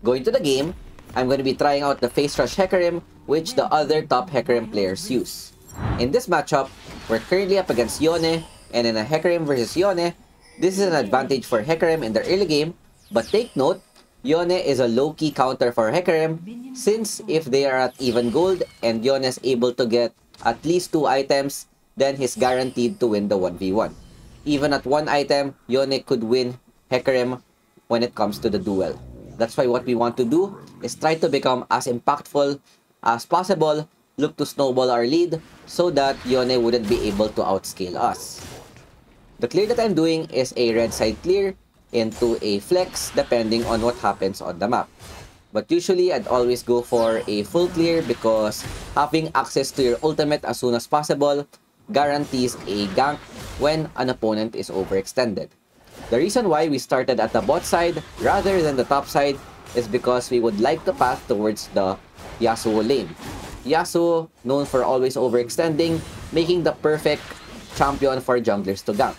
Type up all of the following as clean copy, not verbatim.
Going to the game, I'm going to be trying out the Face Rush Hecarim, which the other top Hecarim players use. In this matchup, we're currently up against Yone, and in a Hecarim versus Yone, this is an advantage for Hecarim in the early game, but take note, Yone is a low-key counter for Hecarim, since if they are at even gold and Yone is able to get at least 2 items, then he's guaranteed to win the 1v1. Even at 1 item, Yone could win Hecarim when it comes to the duel. That's why what we want to do is try to become as impactful as possible, look to snowball our lead so that Yone wouldn't be able to outscale us. The clear that I'm doing is a red side clear into a flex depending on what happens on the map. But usually I'd always go for a full clear because having access to your ultimate as soon as possible guarantees a gank when an opponent is overextended. The reason why we started at the bot side rather than the top side is because we would like to path towards the Yasuo lane. Yasuo, known for always overextending, making the perfect champion for junglers to gank.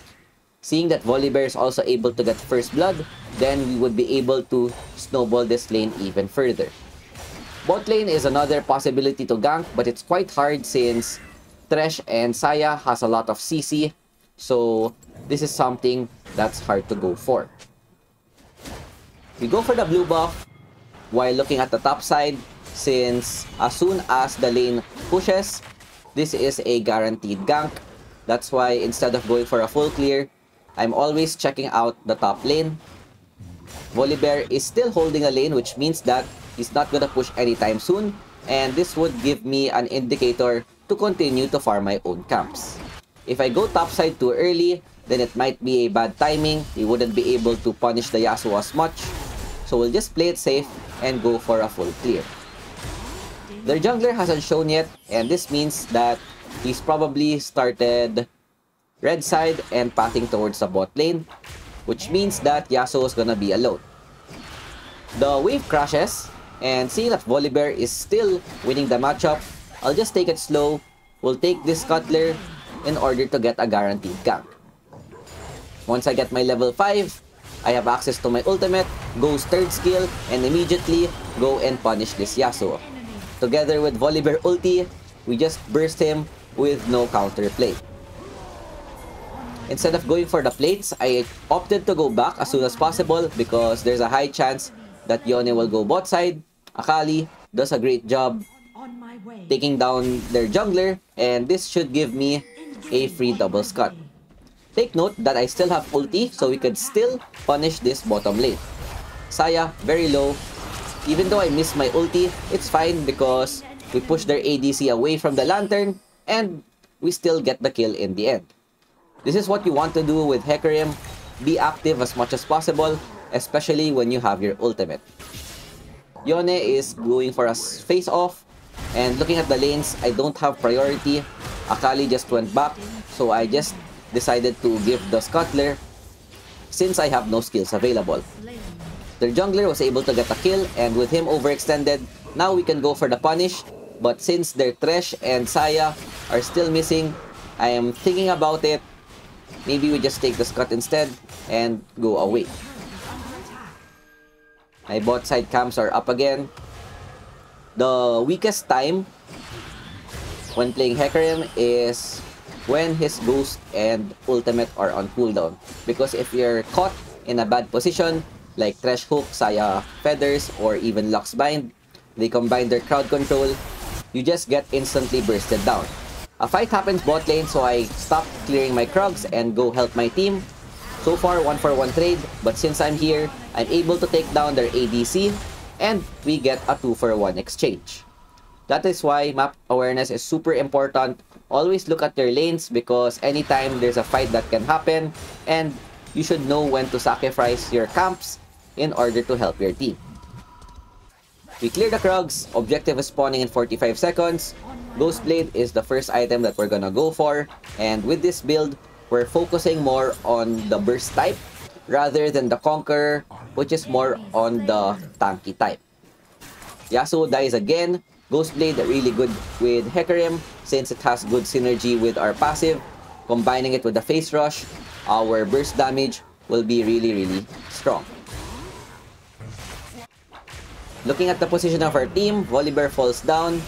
Seeing that Volibear is also able to get first blood, then we would be able to snowball this lane even further. Bot lane is another possibility to gank, but it's quite hard since Thresh and Saya has a lot of CC, so this is something that's hard to go for. We go for the blue buff while looking at the top side, since as soon as the lane pushes, this is a guaranteed gank. That's why instead of going for a full clear, I'm always checking out the top lane. Volibear is still holding a lane, which means that he's not gonna push anytime soon, and this would give me an indicator to continue to farm my own camps. If I go topside too early, then it might be a bad timing. We wouldn't be able to punish the Yasuo as much, so we'll just play it safe and go for a full clear. Their jungler hasn't shown yet, and this means that he's probably started red side and pathing towards the bot lane, which means that Yasuo is gonna be alone. The wave crashes, and seeing that Volibear is still winning the matchup, I'll just take it slow. We'll take this Cutler in order to get a guaranteed gank. Once I get my level 5, I have access to my ultimate, goes third skill, and immediately go and punish this Yasuo. Together with Volibear ulti, we just burst him with no counterplay. Instead of going for the plates, I opted to go back as soon as possible because there's a high chance that Yone will go bot side. Akali does a great job taking down their jungler, and this should give me a free double scut. Take note that I still have ulti, so we could still punish this bottom lane. Saya, very low. Even though I missed my ulti, it's fine because we push their ADC away from the lantern, and we still get the kill in the end. This is what you want to do with Hecarim. Be active as much as possible, especially when you have your ultimate. Yone is going for a face-off, and looking at the lanes, I don't have priority. Akali just went back, so I just decided to give the Scuttler since I have no skills available. Their jungler was able to get a kill, and with him overextended, now we can go for the punish. But since their Thresh and Saya are still missing, I am thinking about it. Maybe we just take the Scud instead and go away. My bot side camps are up again. The weakest time when playing Hecarim is when his Ghost and Ultimate are on cooldown. Because if you're caught in a bad position, like Thresh Hook, Saya Feathers, or even Lux Bind, they combine their crowd control, you just get instantly bursted down. A fight happens bot lane, so I stop clearing my Krugs and go help my team. So far, 1-for-1 trade, but since I'm here, I'm able to take down their ADC, and we get a 2-for-1 exchange. That is why map awareness is super important. Always look at your lanes because anytime there's a fight that can happen, and you should know when to sacrifice your camps in order to help your team. We clear the Krugs, objective is spawning in 45 seconds. Ghostblade is the first item that we're gonna go for, and with this build, we're focusing more on the burst type rather than the Conqueror, which is more on the tanky type. Yasuo dies again. Ghostblade really good with Hecarim since it has good synergy with our passive. Combining it with the Face Rush, our burst damage will be really strong. Looking at the position of our team, Volibear falls down.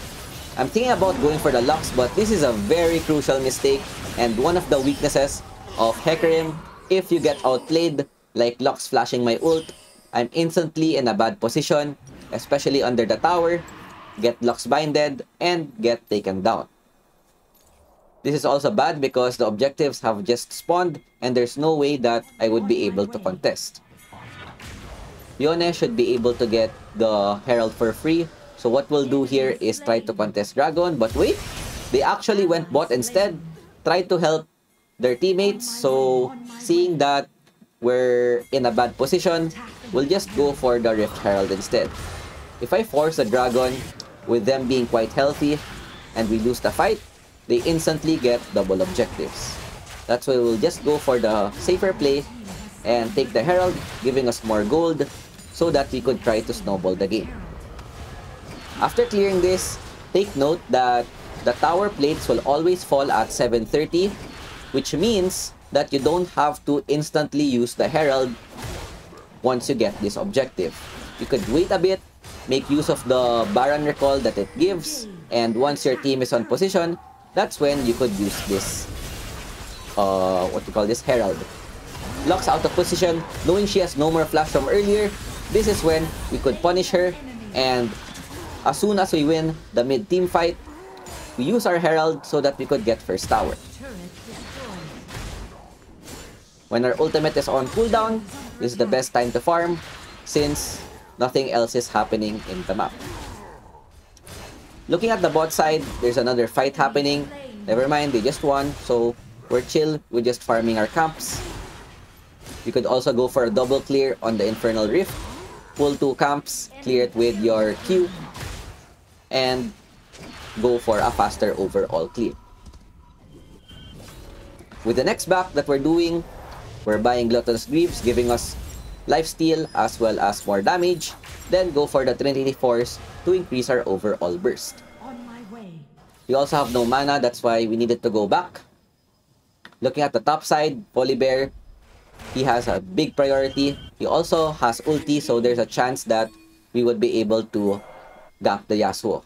I'm thinking about going for the Lux, but this is a very crucial mistake and one of the weaknesses of Hecarim. If you get outplayed, like Lux flashing my ult, I'm instantly in a bad position, especially under the tower, get Lux binded, and get taken down. This is also bad because the objectives have just spawned and there's no way that I would be able to contest. Yone should be able to get the Herald for free. So what we'll do here is try to contest Dragon. But wait, they actually went bot instead. Try to help their teammates. So seeing that we're in a bad position, we'll just go for the Rift Herald instead. If I force a Dragon with them being quite healthy and we lose the fight, they instantly get double objectives. That's why we'll just go for the safer play and take the Herald, giving us more gold so that we could try to snowball the game. After clearing this, take note that the tower plates will always fall at 730, which means that you don't have to instantly use the Herald once you get this objective. You could wait a bit, make use of the Baron recall that it gives, and once your team is on position, that's when you could use this, Herald. Lux out of position, knowing she has no more flash from earlier, this is when we could punish her, and as soon as we win the mid-team fight, we use our Herald so that we could get first tower. When our ultimate is on cooldown, this is the best time to farm since nothing else is happening in the map. Looking at the bot side, there's another fight happening. Never mind, they just won, so we're chill with just farming our camps. You could also go for a double clear on the Infernal Rift. Pull 2 camps, clear it with your Q, and go for a faster overall clear. With the next back that we're doing, we're buying Glutton's Greaves, giving us lifesteal as well as more damage. Then go for the Trinity Force to increase our overall burst. We also have no mana, that's why we needed to go back. Looking at the top side, Volibear, he has a big priority. He also has ulti, so there's a chance that we would be able to gank the Yasuo.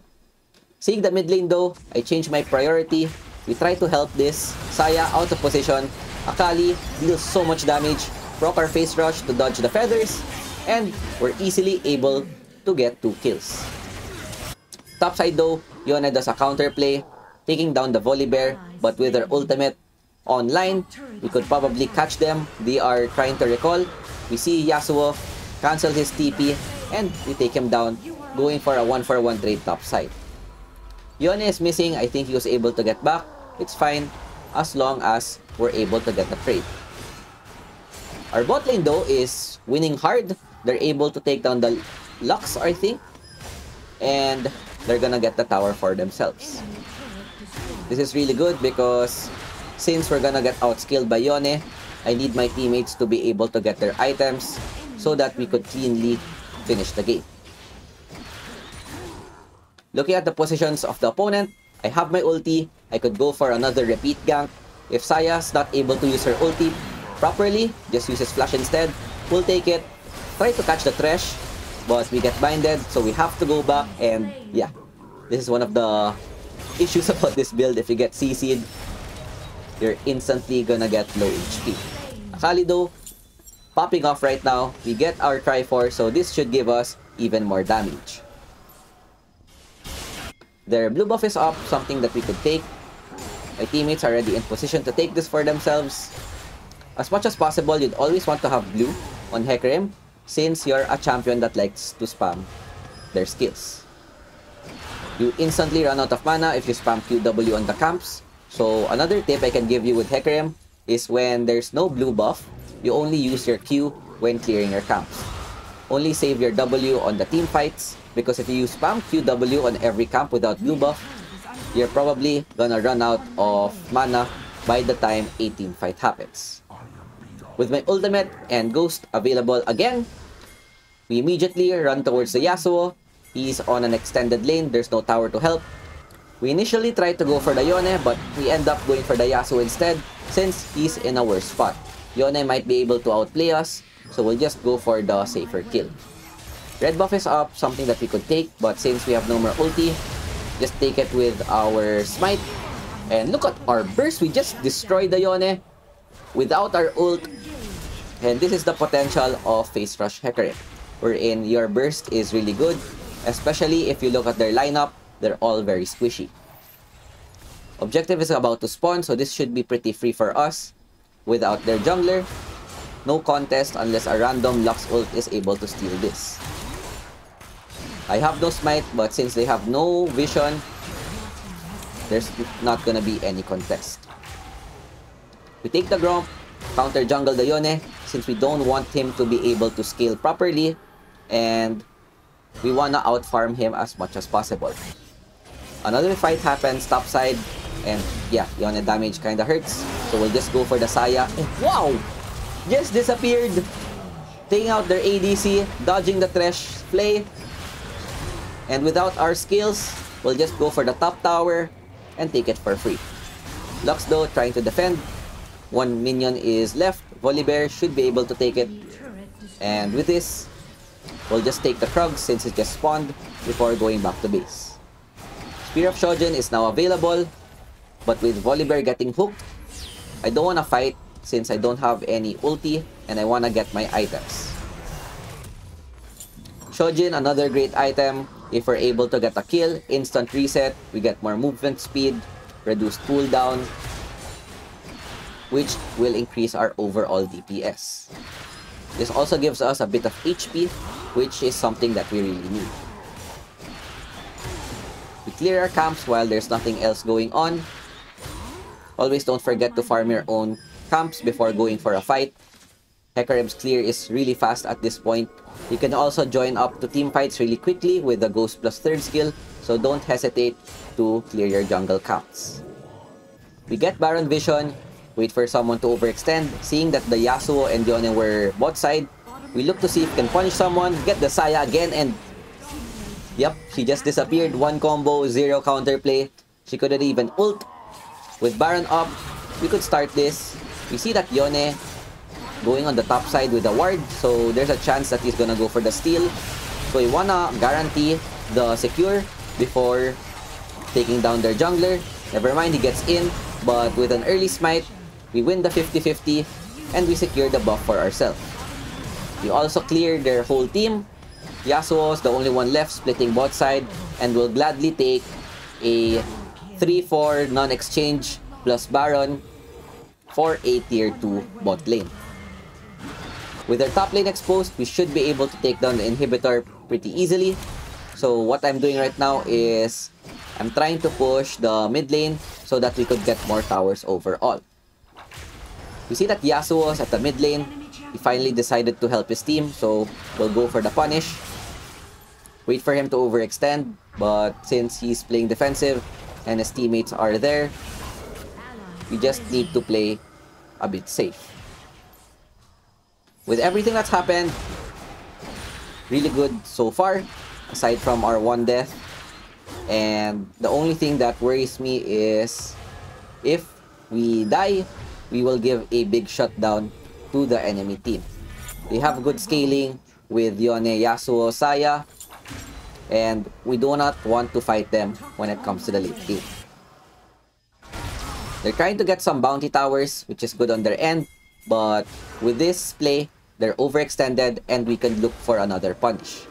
Seeing the mid lane though, I changed my priority. We try to help this. Saya out of position. Akali deals so much damage. Proc our face rush to dodge the feathers. And we're easily able to get 2 kills. Top side though, Yone does a counter play, taking down the Volibear, but with her ultimate online, we could probably catch them. They are trying to recall. We see Yasuo cancel his TP, and we take him down, going for a 1-for-1 trade top side. Yone is missing. I think he was able to get back. It's fine, as long as we're able to get the trade. Our bot lane though is winning hard. They're able to take down the Lux, I think, and they're gonna get the tower for themselves. This is really good because since we're gonna get outskilled by Yone, I need my teammates to be able to get their items so that we could cleanly finish the game. Looking at the positions of the opponent, I have my ulti. I could go for another repeat gank. If Saya's not able to use her ulti properly, just uses flash instead, we'll take it. Try to catch the Thresh, but we get binded, so we have to go back, and yeah, this is one of the issues about this build. If you get CC'd, you're instantly gonna get low HP. Akali though, popping off right now. We get our Triforce, so this should give us even more damage. Their blue buff is up, something that we could take. My teammates are already in position to take this for themselves. As much as possible, you'd always want to have blue on Hecarim, since you're a champion that likes to spam their skills. You instantly run out of mana if you spam QW on the camps. So another tip I can give you with Hecarim is when there's no blue buff, you only use your Q when clearing your camps. Only save your W on the team fights, because if you spam QW on every camp without blue buff, you're probably gonna run out of mana by the time a team fight happens. With my ultimate and ghost available again, we immediately run towards the Yasuo. He's on an extended lane, there's no tower to help. We initially tried to go for the Yone, but we end up going for the Yasuo instead, since he's in a worse spot. Yone might be able to outplay us, so we'll just go for the safer kill. Red buff is up, something that we could take, but since we have no more ulti, just take it with our smite. And look at our burst, we just destroyed the Yone without our ult. And this is the potential of Face Rush Hecarim, wherein your burst is really good, especially if you look at their lineup, they're all very squishy. Objective is about to spawn, so this should be pretty free for us. Without their jungler, no contest unless a random Lux ult is able to steal this. I have no smite, but since they have no vision, there's not gonna be any contest. We take the Gromp, counter jungle the Yone, since we don't want him to be able to scale properly, and we wanna outfarm him as much as possible. Another fight happens topside, and yeah, Yone damage kinda hurts, so we'll just go for the Saya. And wow! Just disappeared! Taking out their ADC, dodging the Thresh play, and without our skills, we'll just go for the top tower and take it for free. Lux though trying to defend. One minion is left. Volibear should be able to take it. And with this, we'll just take the Krug since it just spawned before going back to base. Spear of Shojin is now available, but with Volibear getting hooked, I don't want to fight since I don't have any ulti and I want to get my items. Shojin, another great item. If we're able to get a kill, instant reset, we get more movement speed, reduced cooldown, which will increase our overall DPS. This also gives us a bit of HP, which is something that we really need. We clear our camps while there's nothing else going on. Always don't forget to farm your own camps before going for a fight. Hecarim's clear is really fast at this point. You can also join up to team fights really quickly with the Ghost plus third skill, so don't hesitate to clear your jungle camps. We get Baron Vision, wait for someone to overextend. Seeing that the Yasuo and Yone were bot side, we look to see if we can punish someone, get the Saya again, and yep, she just disappeared. One combo, zero counterplay. She couldn't even ult. With Baron up, we could start this. We see that Yone going on the top side with the ward, so there's a chance that he's gonna go for the steal. So we wanna guarantee the secure before taking down their jungler. Never mind, he gets in, but with an early smite, we win the 50-50 and we secure the buff for ourselves. We also cleared their whole team. Yasuo's the only one left splitting bot side and will gladly take a 3-4 non-exchange plus Baron for a tier 2 bot lane. With our top lane exposed, we should be able to take down the inhibitor pretty easily. So what I'm doing right now is I'm trying to push the mid lane so that we could get more towers overall. We see that Yasuo's at the mid lane. He finally decided to help his team, so we'll go for the punish. Wait for him to overextend, but since he's playing defensive and his teammates are there, we just need to play a bit safe. With everything that's happened, really good so far, aside from our one death. And the only thing that worries me is if we die, we will give a big shutdown to the enemy team. They have good scaling with Yone, Yasuo, Saya, and we do not want to fight them when it comes to the late game. They're trying to get some bounty towers, which is good on their end, but with this play, they're overextended and we can look for another punish.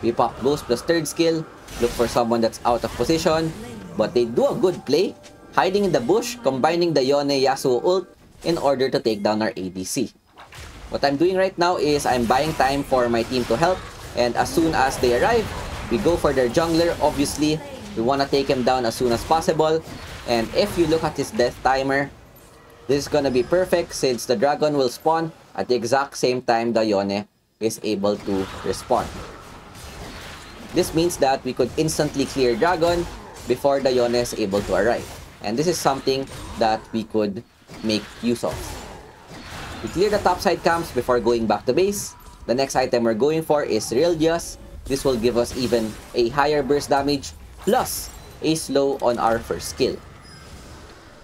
We pop Ghost plus third skill, look for someone that's out of position, but they do a good play, hiding in the bush, combining the Yone Yasuo ult in order to take down our ADC. What I'm doing right now is I'm buying time for my team to help, and as soon as they arrive, we go for their jungler. Obviously, we want to take him down as soon as possible, and if you look at his death timer, this is gonna be perfect since the dragon will spawn at the exact same time the Yone is able to respond. This means that we could instantly clear dragon before the Yone is able to arrive. And this is something that we could make use of. We clear the topside camps before going back to base. The next item we're going for is Rildias. This will give us even a higher burst damage plus a slow on our first skill.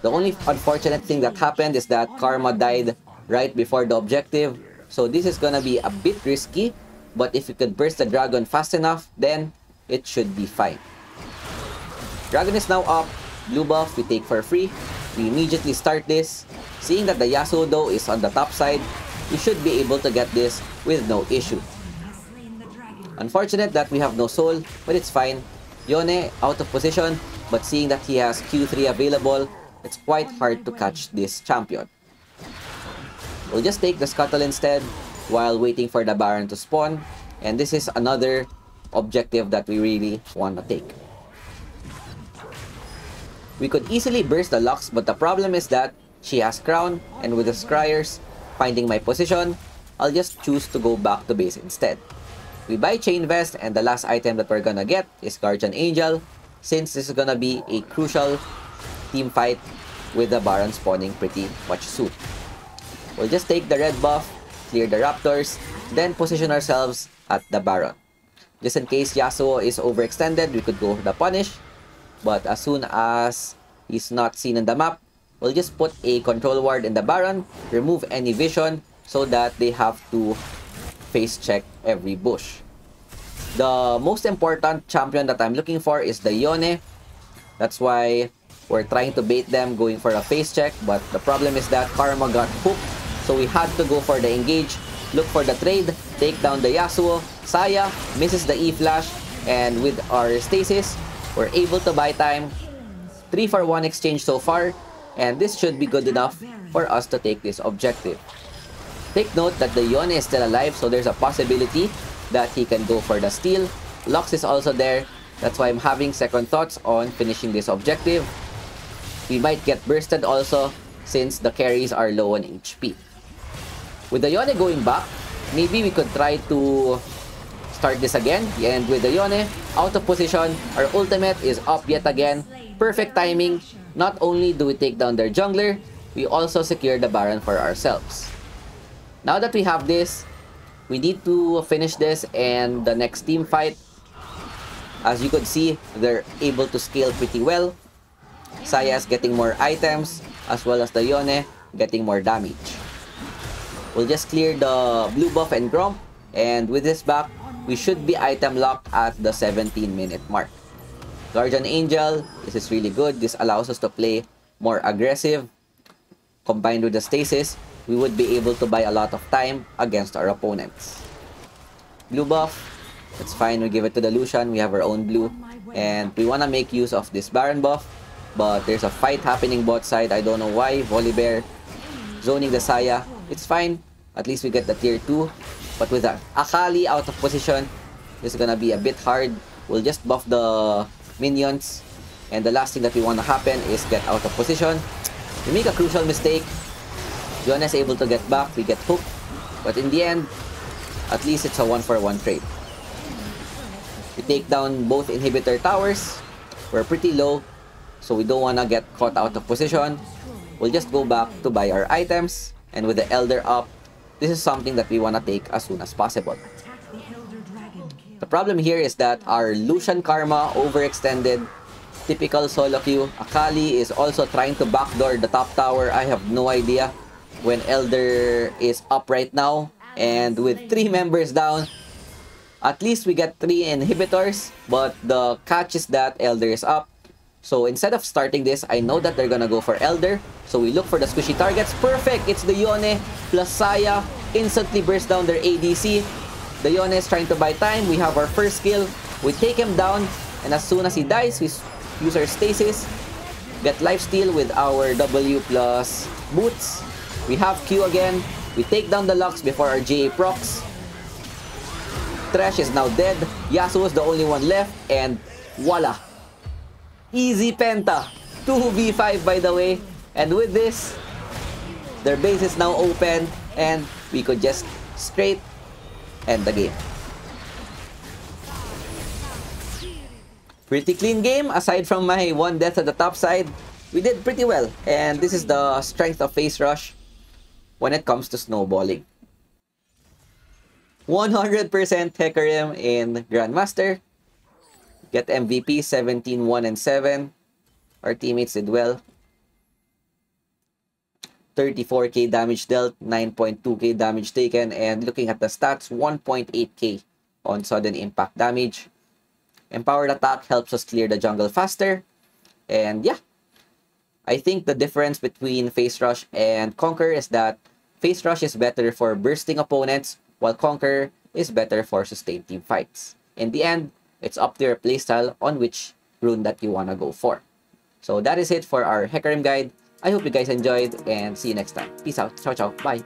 The only unfortunate thing that happened is that Karma died right before the objective. So this is gonna be a bit risky but if you could burst the dragon fast enough, then it should be fine. Dragon is now up. Blue buff we take for free. We immediately start this. Seeing that the Yasuo though is on the top side, we should be able to get this with no issue. Unfortunate that we have no soul, but it's fine. Yone out of position, but seeing that he has Q3 available, it's quite hard to catch this champion. We'll just take the Scuttle instead while waiting for the Baron to spawn, and this is another objective that we really want to take. We could easily burst the Lux, but the problem is that she has Crown, and with the Scryers finding my position, I'll just choose to go back to base instead. We buy Chain Vest, and the last item that we're gonna get is Guardian Angel, since this is gonna be a crucial team fight with the Baron spawning pretty much soon. We'll just take the red buff, clear the Raptors, then position ourselves at the Baron. Just in case Yasuo is overextended, we could go for the punish, but as soon as he's not seen in the map, we'll just put a control ward in the Baron, remove any vision so that they have to face check every bush. The most important champion that I'm looking for is the Yone. That's why we're trying to bait them going for a face check, but the problem is that Karma got hooked, so we had to go for the engage, look for the trade, take down the Yasuo. Saya misses the E-Flash, and with our stasis, we're able to buy time. 3-for-1 exchange so far, and this should be good enough for us to take this objective. Take note that the Yone is still alive, so there's a possibility that he can go for the steal. Lux is also there, that's why I'm having second thoughts on finishing this objective. We might get bursted also, since the carries are low on HP. With the Yone going back, maybe we could try to start this again, and with the Yone out of position, our ultimate is up yet again. Perfect timing. Not only do we take down their jungler, we also secure the Baron for ourselves. Now that we have this, we need to finish this and the next team fight. As you could see, they're able to scale pretty well. Saya's getting more items, as well as the Yone getting more damage. We'll just clear the blue buff and Gromp, and with this back, we should be item locked at the 17-minute mark. Guardian Angel, this is really good. This allows us to play more aggressive. Combined with the stasis, we would be able to buy a lot of time against our opponents. Blue buff, that's fine. We give it to the Lucian. We have our own blue. And we want to make use of this Baron buff. But there's a fight happening bot side. I don't know why. Volibear zoning the Saya. It's fine. At least we get the tier 2. But with the Akali out of position, this is gonna be a bit hard. We'll just buff the minions. And the last thing that we want to happen is get out of position. We make a crucial mistake. Yone is able to get back. We get hooked. But in the end, at least it's a 1-for-1 trade. We take down both inhibitor towers. We're pretty low, so we don't want to get caught out of position. We'll just go back to buy our items. And with the Elder up, this is something that we want to take as soon as possible. The problem here is that our Lucian Karma overextended. Typical solo queue. Akali is also trying to backdoor the top tower. I have no idea when Elder is up right now. And with 3 members down, at least we get 3 inhibitors. But the catch is that Elder is up. So instead of starting this, I know that they're gonna go for Elder. So we look for the squishy targets. Perfect! It's the Yone plus Saya. Instantly burst down their ADC. The Yone is trying to buy time. We have our first kill. We take him down. And as soon as he dies, we use our stasis. Get lifesteal with our W plus boots. We have Q again. We take down the Lux before our GA procs. Thresh is now dead. Yasuo is the only one left. And voila! Easy Penta. 2v5 by the way. And with this, their base is now open. And we could just straight end the game. Pretty clean game. Aside from my 1 death at the top side, we did pretty well. And this is the strength of Face Rush when it comes to snowballing. 100% Hecarim in Grandmaster. Get MVP 17-1-7. Our teammates did well. 34k damage dealt, 9.2k damage taken, and looking at the stats, 1.8k on sudden impact damage. Empowered attack helps us clear the jungle faster. And yeah, I think the difference between Phase Rush and Conquer is that Phase Rush is better for bursting opponents, while Conquer is better for sustained team fights. In the end, it's up to your playstyle on which rune that you want to go for. So that is it for our Hecarim guide. I hope you guys enjoyed and see you next time. Peace out. Ciao, ciao. Bye.